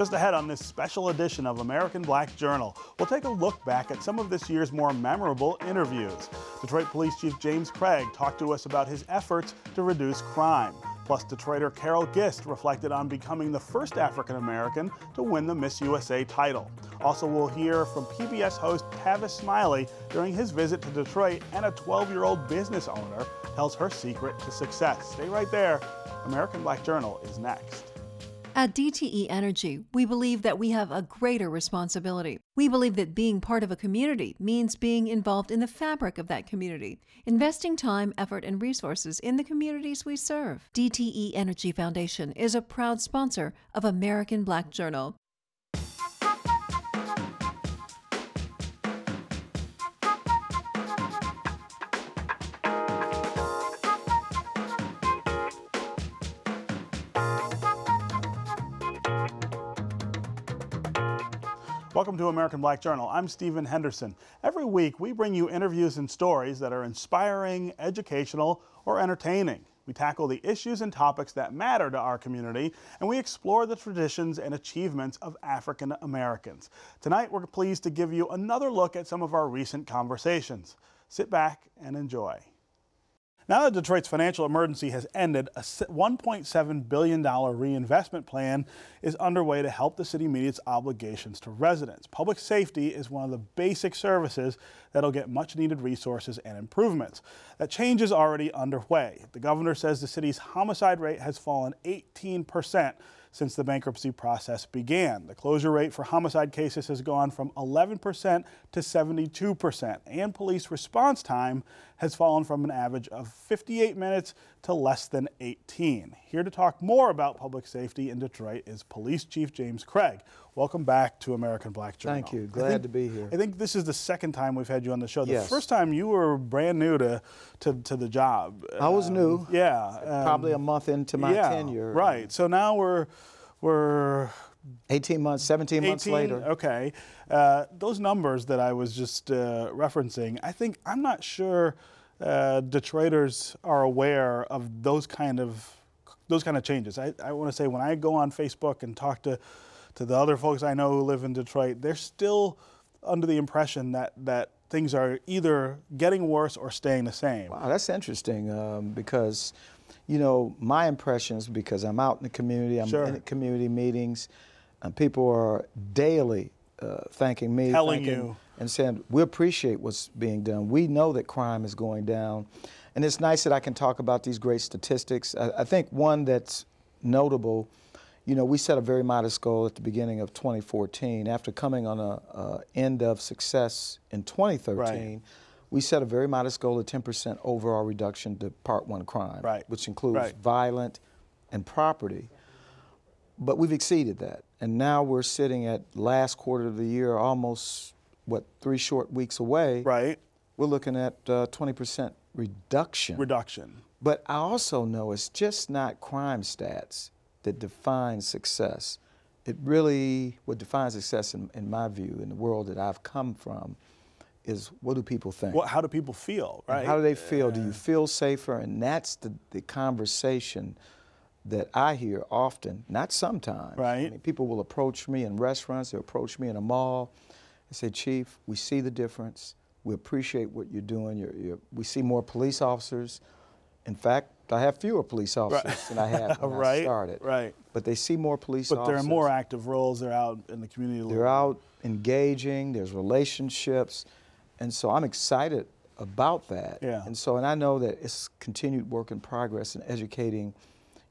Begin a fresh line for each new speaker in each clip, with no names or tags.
Just ahead on this special edition of American Black Journal, we'll take a look back at some of this year's more memorable interviews. Detroit Police Chief James Craig talked to us about his efforts to reduce crime. Plus, Detroiter Carole Gist reflected on becoming the first African American to win the Miss USA title. Also, we'll hear from PBS host Tavis Smiley during his visit to Detroit, and a 12-year-old business owner tells her secret to success. Stay right there. American Black Journal is next.
At DTE Energy, we believe that we have a greater responsibility. We believe that being part of a community means being involved in the fabric of that community, investing time, effort, and resources in the communities we serve. DTE Energy Foundation is a proud sponsor of American Black Journal.
Welcome to American Black Journal. I'm Stephen Henderson. Every week, we bring you interviews and stories that are inspiring, educational, or entertaining. We tackle the issues and topics that matter to our community, and we explore the traditions and achievements of African Americans. Tonight, we're pleased to give you another look at some of our recent conversations. Sit back and enjoy. Now that Detroit's financial emergency has ended, a $1.7 billion reinvestment plan is underway to help the city meet its obligations to residents. Public safety is one of the basic services that'll get much needed resources and improvements. That change is already underway. The governor says the city's homicide rate has fallen 18% since the bankruptcy process began. The closure rate for homicide cases has gone from 11% to 72%, and police response time has fallen from an average of 58 minutes to less than 18. Here to talk more about public safety in Detroit is Police Chief James Craig. Welcome back to American Black Journal.
Thank you. Glad to be here.
I think this is the second time we've had you on the show. The
Yes.
first time you were brand new to the job.
I was new.
Yeah.
Probably a month into my tenure.
Right. So now we're
18 months, 17 months later.
Okay. Those numbers that I was just referencing, I'm not sure Detroiters are aware of those kind of changes. I want to say when I go on Facebook and talk to the other folks I know who live in Detroit, they're still under the impression that things are either getting worse or staying the same.
Wow, that's interesting because, you know, my impressions, because I'm out in the community, I'm in the community meetings, and people are daily thanking me,
telling you,
and saying, we appreciate what's being done. We know that crime is going down. And it's nice that I can talk about these great statistics. I think one that's notable, you know, we set a very modest goal at the beginning of 2014. After coming on a end of success in 2013,
right.
We set a very modest goal of 10% overall reduction to Part 1 crime,
right.
which includes
right.
violent and property. But we've exceeded that. And now we're sitting at last quarter of the year, almost, 3 short weeks away.
Right.
We're looking at 20% reduction. But I also know it's just not crime stats that define success. It really, what defines success in my view, in the world that I've come from, is what do people think?
How do people feel, right?
And how do they feel? Do you feel safer? And that's the conversation that I hear often, not sometimes.
Right.
I mean, people will approach me in restaurants, they'll approach me in a mall and say, Chief, we see the difference. We appreciate what you're doing. We see more police officers. In fact, I have fewer police officers than I had when I started.
Right.
But they see more police officers.
But they're in more active roles. They're out in the community.
They're out engaging. There's relationships. And so I'm excited about that.
Yeah.
And I know that it's continued work in progress in educating,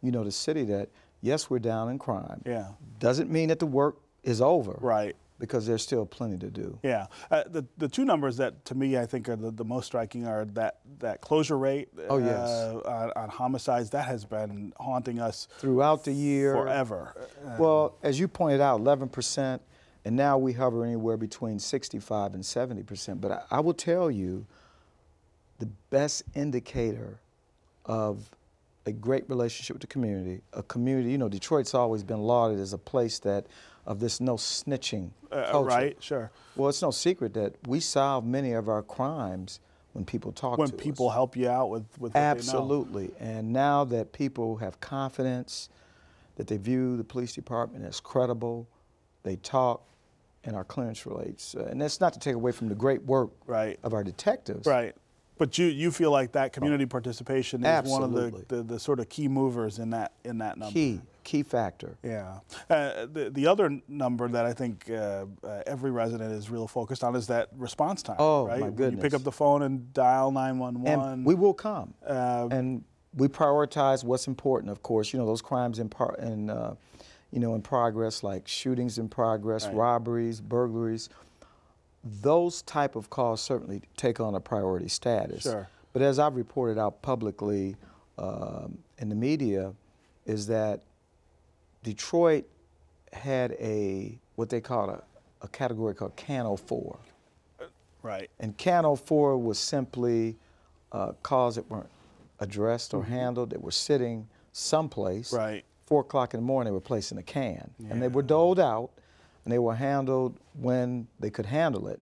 you know, the city that, yes, we're down in crime.
Yeah.
Doesn't mean that the work is over.
Right.
Because there's still plenty to do.
Yeah. The two numbers that, to me, I think are the most striking are that closure rate on homicides. That has been haunting us
throughout the year.
Forever.
Well, as you pointed out, 11%, and now we hover anywhere between 65 and 70%. But I will tell you, the best indicator of a great relationship with the community, you know, Detroit's always been lauded as a place of this no snitching culture.
Right, sure.
Well, it's no secret that we solve many of our crimes when people talk to us.
When people help you out with what
Absolutely.
they know.
And now that people have confidence, that they view the police department as credible, they talk, and our clearance rates. And that's not to take away from the great work of our detectives.
Right. But you feel like that community participation is
Absolutely.
one of the sort of key movers in that number.
Key factor.
Yeah. The other number that I think every resident is real focused on is that response time.
Oh,
right?
my goodness.
When you pick up the phone and dial 911.
And we will come. And we prioritize what's important, of course. You know, those crimes in progress, like shootings in progress, robberies, burglaries. Those type of calls certainly take on a priority status.
Sure.
But as I've reported out publicly in the media, is that Detroit had what they call a category called Can 04.
Right.
And Can 04 was simply calls that weren't addressed or handled, that were sitting someplace.
Right.
4 o'clock in the morning, they were placed in a can. Yeah. And they were doled out, and they were handled when they could handle it.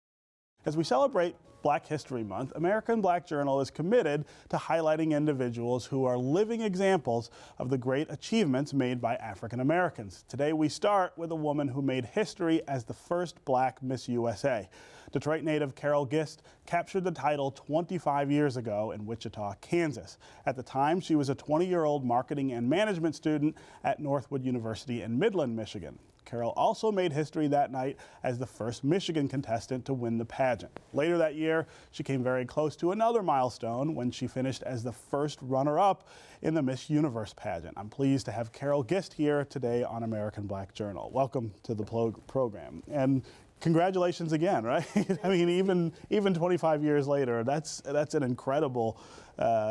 As we celebrate Black History Month, American Black Journal is committed to highlighting individuals who are living examples of the great achievements made by African Americans. Today we start with a woman who made history as the first Black Miss USA. Detroit native Carole Gist captured the title 25 years ago in Wichita, Kansas. At the time, she was a 20-year-old marketing and management student at Northwood University in Midland, Michigan. Carole also made history that night as the first Michigan contestant to win the pageant. Later that year, she came very close to another milestone when she finished as the first runner-up in the Miss Universe pageant. I'm pleased to have Carole Gist here today on American Black Journal. Welcome to the program. And congratulations again, right? I mean, even 25 years later, that's an incredible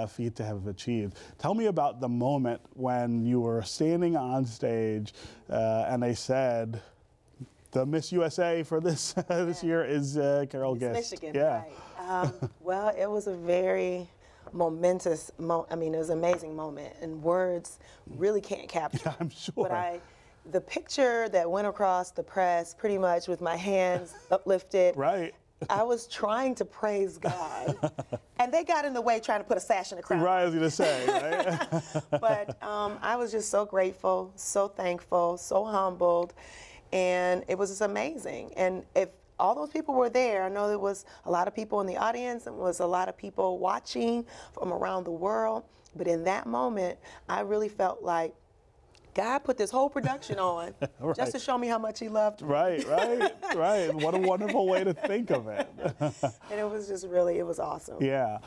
feat to have achieved. Tell me about the moment when you were standing on stage and they said, the Miss USA for this this year is Carole Gist.
Michigan, right. Well, it was a very momentous it was an amazing moment, and words really can't capture.
Yeah, I'm sure.
But the picture that went across the press, pretty much with my hands uplifted.
Right.
I was trying to praise God, and they got in the way trying to put a sash in the crown.
Right, I was going to say, right?
But I was just so grateful, so thankful, so humbled, and it was just amazing. And if all those people were there, I know there was a lot of people in the audience, and was a lot of people watching from around the world, but in that moment, I really felt like God put this whole production on just to show me how much he loved me.
Right. What a wonderful way to think of it.
And it was just really, it was awesome.
Yeah.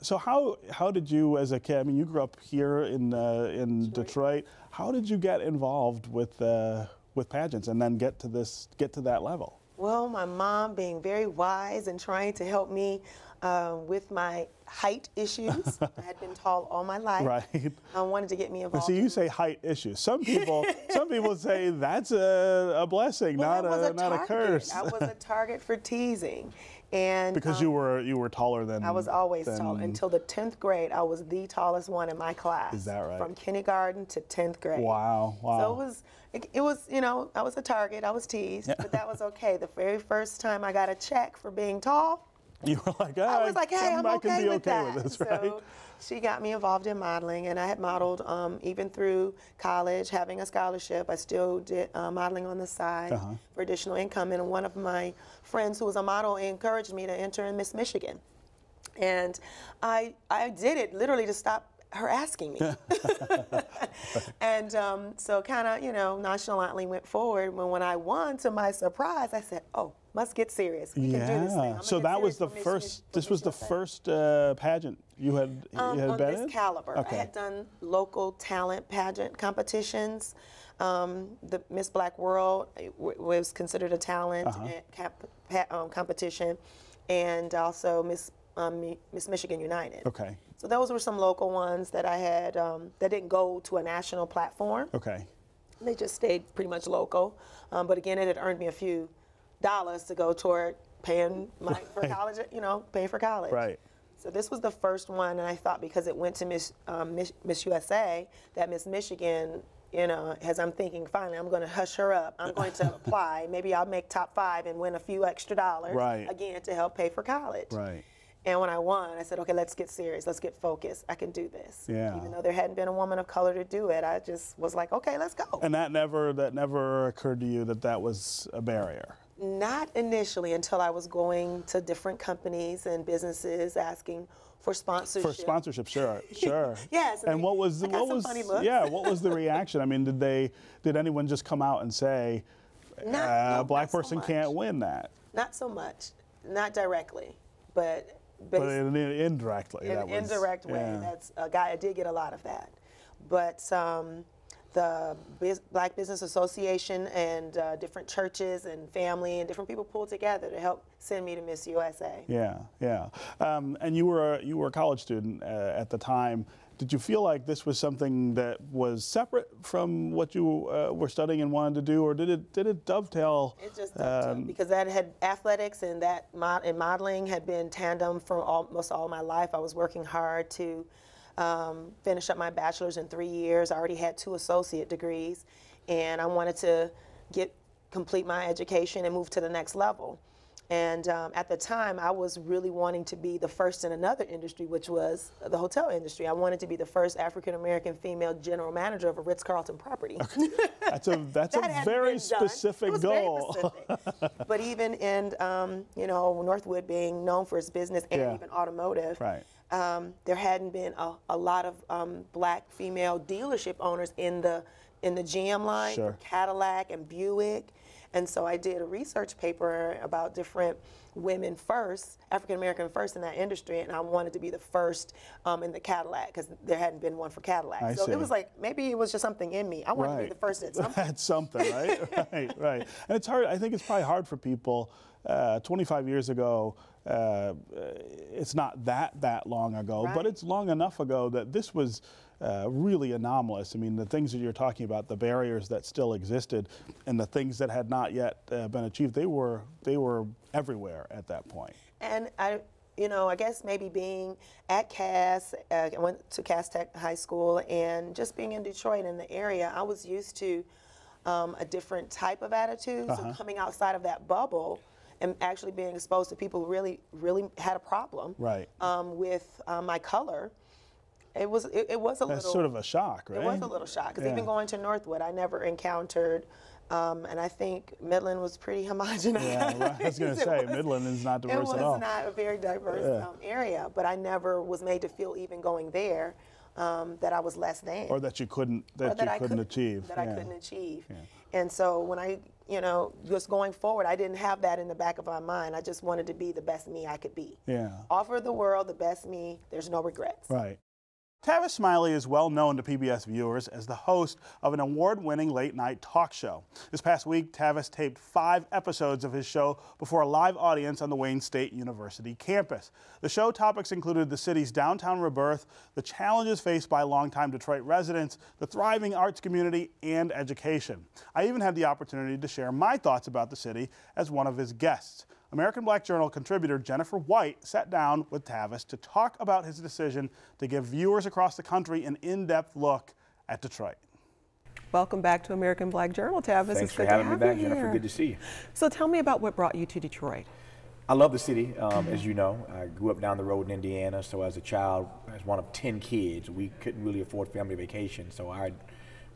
So how did you, as a kid, I mean, you grew up here in Detroit. How did you get involved with pageants and then get to that level?
Well, my mom being very wise and trying to help me with my height issues. I had been tall all my life.
Right.
Wanted to get me involved.
See, you say height issues. Some people say that's a blessing, not a curse.
I was a target for teasing. And
because you were taller than
I was always tall. Until the 10th grade, I was the tallest one in my class.
Is that right? From
kindergarten to 10th grade.
Wow.
So it was, I was a target. I was teased, but that was okay. The very first time I got a check for being tall,
you were like,
I was like, hey, I'm okay with that.
With this, right?
So she got me involved in modeling, and I had modeled even through college, having a scholarship. I still did modeling on the side for additional income, and one of my friends who was a model encouraged me to enter in Miss Michigan. And I did it literally to stop her asking me. And so kind of, nonchalantly went forward. When I won, to my surprise, I said, oh, must get serious. We can do this thing.
So that was the first, this was the first pageant you had been in?
On this caliber.
Okay.
I had done local talent pageant competitions. The Miss Black World was considered a talent competition, and also Miss Michigan United.
Okay.
So those were some local ones that I had that didn't go to a national platform.
Okay.
They just stayed pretty much local. But again, it had earned me a few dollars to go toward paying for college, paying for college.
Right.
So this was the first one, and I thought because it went to Miss USA, that Miss Michigan, as I'm thinking, finally, I'm going to hush her up. I'm going to apply. Maybe I'll make top 5 and win a few extra dollars.
Right.
Again, to help pay for college.
Right.
And when I won, I said, okay, let's get serious. Let's get focused. I can do this.
Yeah.
Even though there hadn't been a woman of color to do it, I just was like, okay, let's go.
And that never occurred to you that that was a barrier?
Not initially, until I was going to different companies and businesses asking for sponsorship.
For sponsorship, sure.
Yes.
And what was
funny looks.
yeah? What was the reaction? I mean, did anyone just come out and say, a black person can't win that?
Not so much, not directly, but
indirectly.
In an indirect way. That's a guy. I did get a lot of that, but the Black Business Association and different churches and family and different people pulled together to help send me to Miss USA.
Yeah. And you were a college student at the time. Did you feel like this was something that was separate from what you were studying and wanted to do, or did it dovetail?
It just dovetailed because that had athletics and and modeling had been tandem for almost all my life. I was working hard to finish up my bachelor's in 3 years. I already had 2 associate degrees, and I wanted to complete my education and move to the next level. And at the time, I was really wanting to be the first in another industry, which was the hotel industry. I wanted to be the first African-American female general manager of a Ritz-Carlton property.
Okay. That's a very specific goal.
Very specific. But even in, Northwood being known for its business and even automotive,
right.
There hadn't been a lot of black female dealership owners in the GM line,
Sure.
Cadillac and Buick. And so I did a research paper about different women first, African-American first in that industry, and I wanted to be the first in the Cadillac because there hadn't been one for Cadillac.
I see.
It was like, maybe it was just something in me. I wanted to be the first at something.
At something, right? right. And it's hard, I think it's probably hard for people, 25 years ago, it's not that long ago, but it's long enough ago that this was really anomalous. I mean, the things that you're talking about, the barriers that still existed and the things that had not yet been achieved, they were everywhere at that point.
And I guess maybe being at Cass, I went to Cass Tech High School, and just being in Detroit in the area, I was used to a different type of attitude. So coming outside of that bubble and actually being exposed to people who really had a problem with my color, it was a little. That's
sort of a shock, right?
It was a little shock because even going to Northwood, I never encountered. And I think Midland was pretty homogenous.
Yeah, right. I was going to say, Midland is not diverse at all.
It was not a very diverse area, but I never was made to feel, even going there, that I was less than.
Or that you couldn't achieve.
That I couldn't achieve. Yeah. And so when I, just going forward, I didn't have that in the back of my mind. I just wanted to be the best me I could be.
Yeah.
Offer the world the best me. There's no regrets.
Right. Tavis Smiley is well known to PBS viewers as the host of an award-winning late-night talk show. This past week, Tavis taped 5 episodes of his show before a live audience on the Wayne State University campus. The show topics included the city's downtown rebirth, the challenges faced by longtime Detroit residents, the thriving arts community, and education. I even had the opportunity to share my thoughts about the city as one of his guests. American Black Journal contributor Jennifer White sat down with Tavis to talk about his decision to give viewers across the country an in-depth look at Detroit.
Welcome back to American Black Journal, Tavis.
Thanks for having me back, Jennifer. Good to see you.
So tell me about what brought you to Detroit.
I love the city, as you know. I grew up down the road in Indiana, so as a child, as one of 10 kids, we couldn't really afford family vacation. So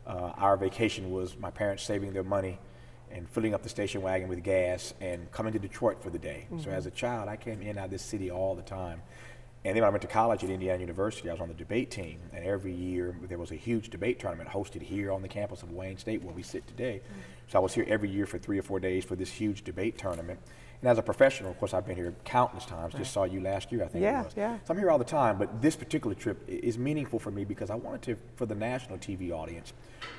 our vacation was my parents saving their money and filling up the station wagon with gas and coming to Detroit for the day. So as a child, I came in and out of this city all the time. And then when I went to college at Indiana University, I was on the debate team, and every year there was a huge debate tournament hosted here on the campus of Wayne State where we sit today. So I was here every year for 3 or 4 days for this huge debate tournament. And as a professional, of course, I've been here countless times. Just saw you last year, I think it was.
Yeah.
So I'm here all the time, but this particular trip is meaningful for me because I wanted to, for the national TV audience,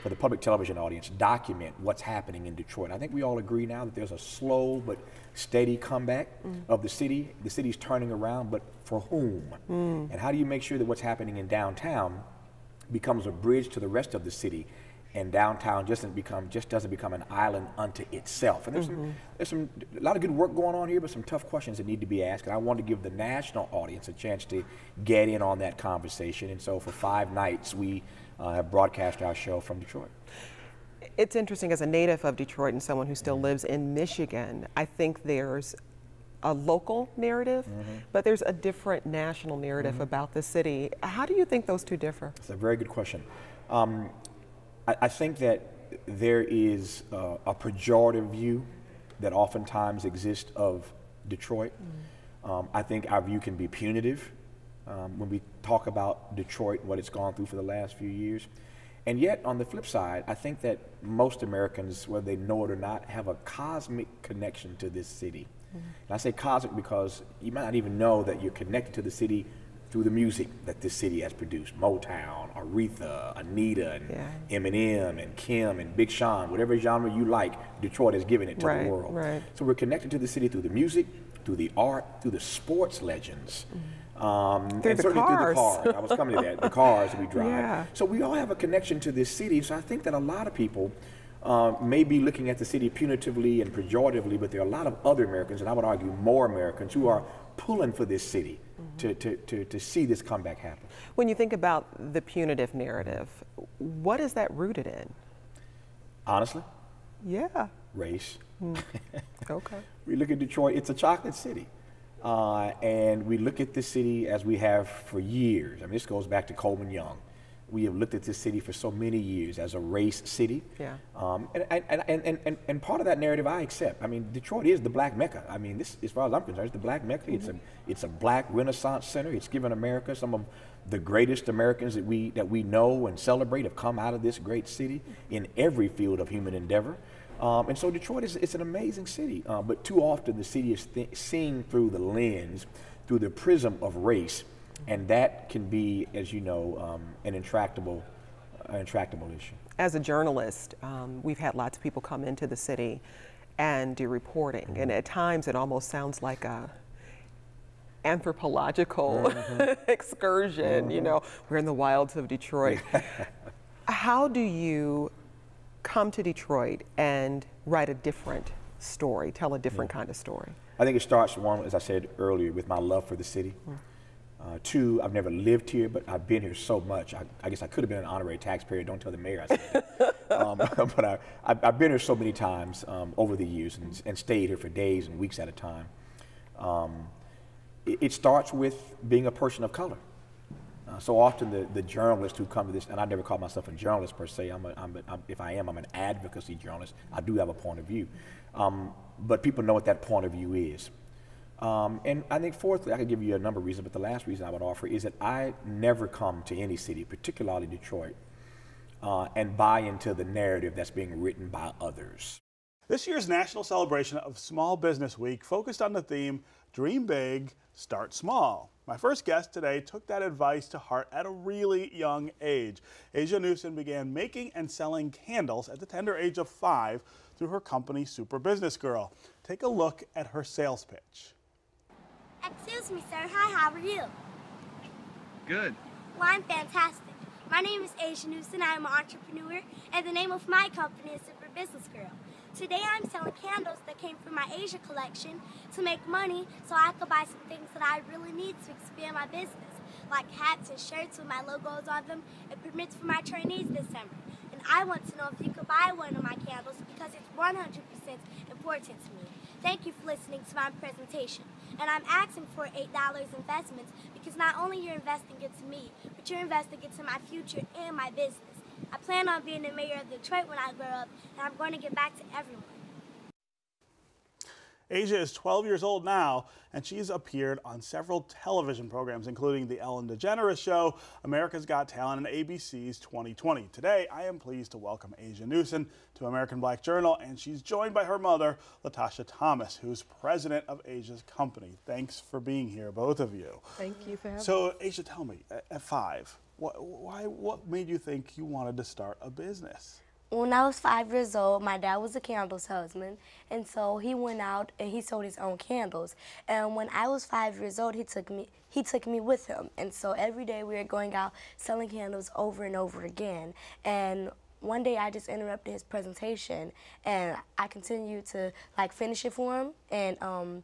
for the public television audience, document what's happening in Detroit. I think we all agree now that there's a slow but steady comeback of the city. The city's turning around, but for whom? And how do you make sure that what's happening in downtown becomes a bridge to the rest of the city, and downtown just doesn't become an island unto itself? And there's a lot of good work going on here, but some tough questions that need to be asked. And I wanted to give the national audience a chance to get in on that conversation. And so for 5 nights, we have broadcast our show from Detroit.
It's interesting, as a native of Detroit and someone who still lives in Michigan, I think there's a local narrative, but there's a different national narrative about the city. How do you think those two differ?
It's a very good question. I think that there is a pejorative view that oftentimes exists of Detroit. I think our view can be punitive when we talk about Detroit and what it's gone through for the last few years. And yet, on the flip side, I think that most Americans, whether they know it or not, have a cosmic connection to this city. And I say cosmic because you might not even know that you're connected to the city through the music that this city has produced. Motown, Aretha, Anita, and Eminem, and Kim, and Big Sean, whatever genre you like, Detroit has given it to the world. So we're connected to the city through the music, through the art, through the sports legends. And certainly through the cars. I was coming to that, the cars we drive. So we all have a connection to this city. So I think that a lot of people may be looking at the city punitively and pejoratively, but there are a lot of other Americans, and I would argue more Americans, who are pulling for this city to see this comeback happen.
When you think about the punitive narrative, what is that rooted in?
Honestly? Race.
Okay.
We look at Detroit, it's a chocolate city. And we look at this city as we have for years. I mean, this goes back to Coleman Young. We have looked at this city for so many years as a race city. And part of that narrative I accept. I mean, Detroit is the black Mecca. I mean, this, as far as I'm concerned, it's the black Mecca. It's a black Renaissance center. It's given America some of the greatest Americans that we know and celebrate have come out of this great city in every field of human endeavor. And so Detroit it's an amazing city, but too often the city is seen through the lens, through the prism of race, and that can be, as you know, an intractable issue.
As a journalist, we've had lots of people come into the city and do reporting, and at times it almost sounds like a anthropological excursion. You know, we're in the wilds of Detroit. How do you come to Detroit and write a different story, tell a different kind of story?
I think it starts, one, as I said earlier, with my love for the city. Two, I've never lived here, but I've been here so much. I guess I could have been an honorary taxpayer. Don't tell the mayor I said that. But I've been here so many times over the years and stayed here for days and weeks at a time. It starts with being a person of color. So often the journalists who come to this, and I never call myself a journalist per se, if I am, I'm an advocacy journalist. I do have a point of view. But people know what that point of view is. And I think fourthly, I could give you a number of reasons, but the last reason I would offer is that I never come to any city, particularly Detroit, and buy into the narrative that's being written by others.
This year's national celebration of Small Business Week focused on the theme, Dream Big, Start Small. My first guest today took that advice to heart at a really young age. Asia Newsom began making and selling candles at the tender age of 5 through her company, Super Business Girl. Take a look at her sales pitch.
Excuse me, sir. Hi, how are you?
Good.
Well, I'm fantastic. My name is Asia Newsom. I am an entrepreneur, and the name of my company is Super Business Girl. Today I'm selling candles that came from my Asia collection to make money so I could buy some things that I really need to expand my business, like hats and shirts with my logos on them and permits for my trainees this summer. And I want to know if you could buy one of my candles because it's 100% important to me. Thank you for listening to my presentation. And I'm asking for $8 investments because not only you're investing into me, but you're investing into my future and my business. I plan on being the mayor of Detroit when I grow up, and I'm going to give back to everyone.
Asia is 12 years old now, and she's appeared on several television programs, including The Ellen DeGeneres Show, America's Got Talent, and ABC's 2020. Today, I am pleased to welcome Asia Newsom to American Black Journal, and she's joined by her mother, Latasha Thomas, who's president of Asia's company. Thanks for being here, both of you.
Thank you for having me.
So, Asia, tell me, at 5, what made you think you wanted to start a business?
When I was 5 years old, my dad was a candle salesman, and so he went out and he sold his own candles. And when I was 5 years old, he took me with him. And so every day we were going out selling candles over and over again. And one day I just interrupted his presentation, and I continued to finish it for him. And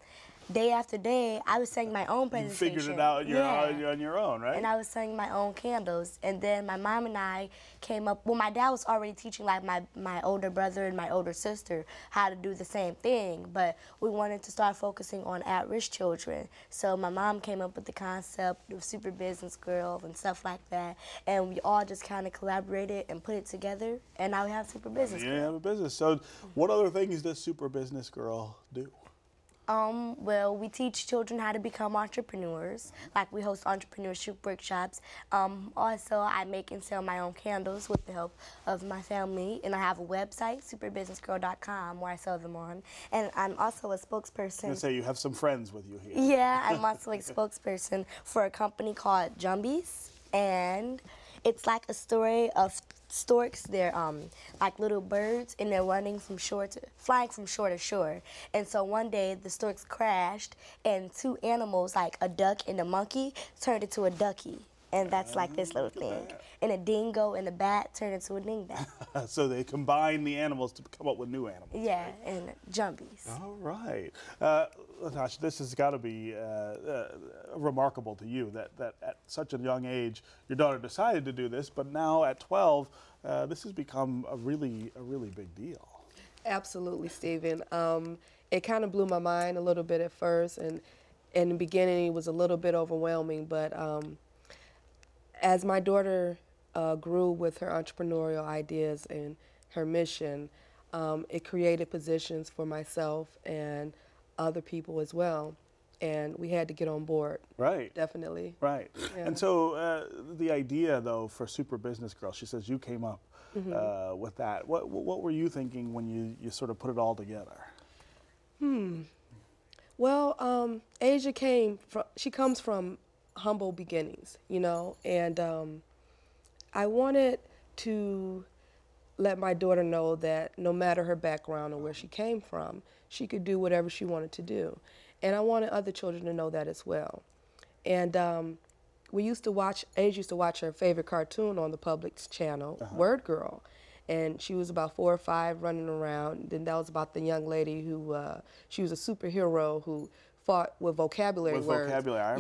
day after day, I was selling my own
You
presentation.
figured it out on your own, right?
And I was selling my own candles. And then my mom and I came up, well, my dad was already teaching like my older brother and my older sister how to do the same thing, but we wanted to start focusing on at-risk children. So my mom came up with the concept of Super Business Girl and stuff like that, and we all just kind of collaborated and put it together, and now we have Super Business Girl.
You have a business. So what other things does Super Business Girl do?
Well, we teach children how to become entrepreneurs. Like, we host entrepreneurship workshops. Also, I make and sell my own candles with the help of my family. And I have a website, superbusinessgirl.com, where I sell them on. And I'm also a spokesperson.
I was going to say, you have some friends with you here.
Yeah, I'm also a spokesperson for a company called Jumbies. And it's like a story of storks. They're like little birds, and they're flying from shore to shore. And so one day the storks crashed, and two animals, like a duck and a monkey, turned into a ducky. And that's like this little thing. And a dingo and a bat turned into a dingbat.
So they combine the animals to come up with new animals.
Yeah, and Jumbies.
All right. Natasha, this has got to be remarkable to you that at such a young age your daughter decided to do this, but now at 12, this has become a really big deal.
Absolutely, Stephen. It kind of blew my mind a little bit at first, and in the beginning it was a little bit overwhelming, but as my daughter grew with her entrepreneurial ideas and her mission, it created positions for myself and other people as well. And we had to get on board. Right. Definitely.
Right.
Yeah.
And so the idea, though, for Super Business Girl, she says you came up with that. What were you thinking when you sort of put it all together?
Well, Asia she comes from humble beginnings, you know, and I wanted to let my daughter know that no matter her background or where she came from, she could do whatever she wanted to do. And I wanted other children to know that as well. And Asia used to watch her favorite cartoon on the Publix channel, Word Girl. And she was about 4 or 5 running around. Then that was about the young lady who, she was a superhero who fought with vocabulary words.
I remember that.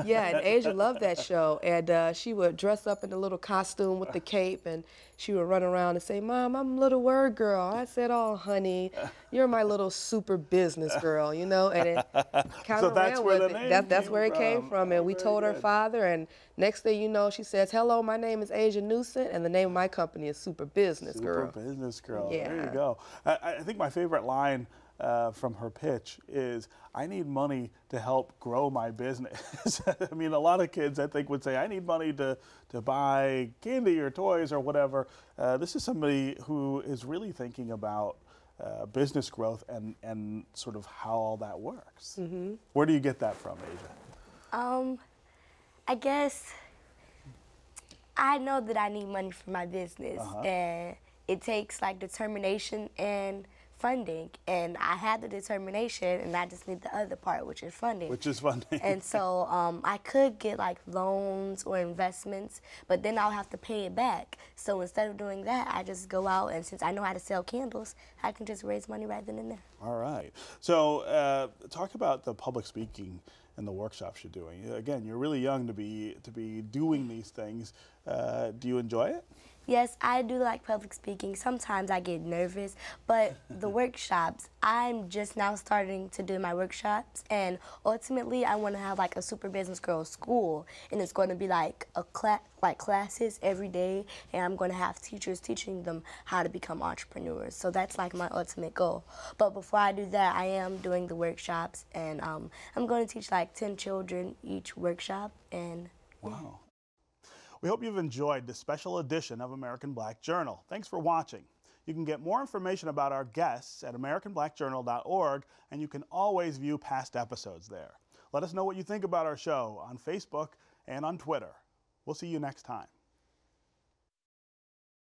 Yeah, and Asia loved that show. And she would dress up in a little costume with the cape, and she would run around and say, "Mom, I'm a little word girl." I said, "Oh, honey, you're my little super business girl," you know. And it kind of ran with it. That's where it came from. And we told her father, and next thing you know, she says, "Hello, my name is Asia Newsom, and the name of my company is Super Business Girl."
Super Business Girl.
Yeah.
There you go. I think my favorite line from her pitch is, "I need money to help grow my business." I mean, a lot of kids, I think, would say, "I need money to buy candy or toys or whatever." This is somebody who is really thinking about business growth and sort of how all that works. Where do you get that from, Asia?
I guess I know that I need money for my business, and it takes like determination and funding, and I had the determination, and I just need the other part, which is funding. And so I could get like loans or investments, but then I'll have to pay it back. So instead of doing that, I just go out, and since I know how to sell candles, I can just raise money right then and there.
All right. So talk about the public speaking and the workshops you're doing. Again, you're really young to be doing these things. Do you enjoy it?
Yes, I do like public speaking. Sometimes I get nervous, but the workshops, I'm just now starting to do my workshops, and ultimately I want to have like a Super Business Girl school, and it's going to be like classes every day, and I'm going to have teachers teaching them how to become entrepreneurs. So that's like my ultimate goal. But before I do that, I am doing the workshops, and I'm going to teach like 10 children each workshop. And
wow. We hope you've enjoyed this special edition of American Black Journal. Thanks for watching. You can get more information about our guests at AmericanBlackJournal.org, and you can always view past episodes there. Let us know what you think about our show on Facebook and on Twitter. We'll see you next time.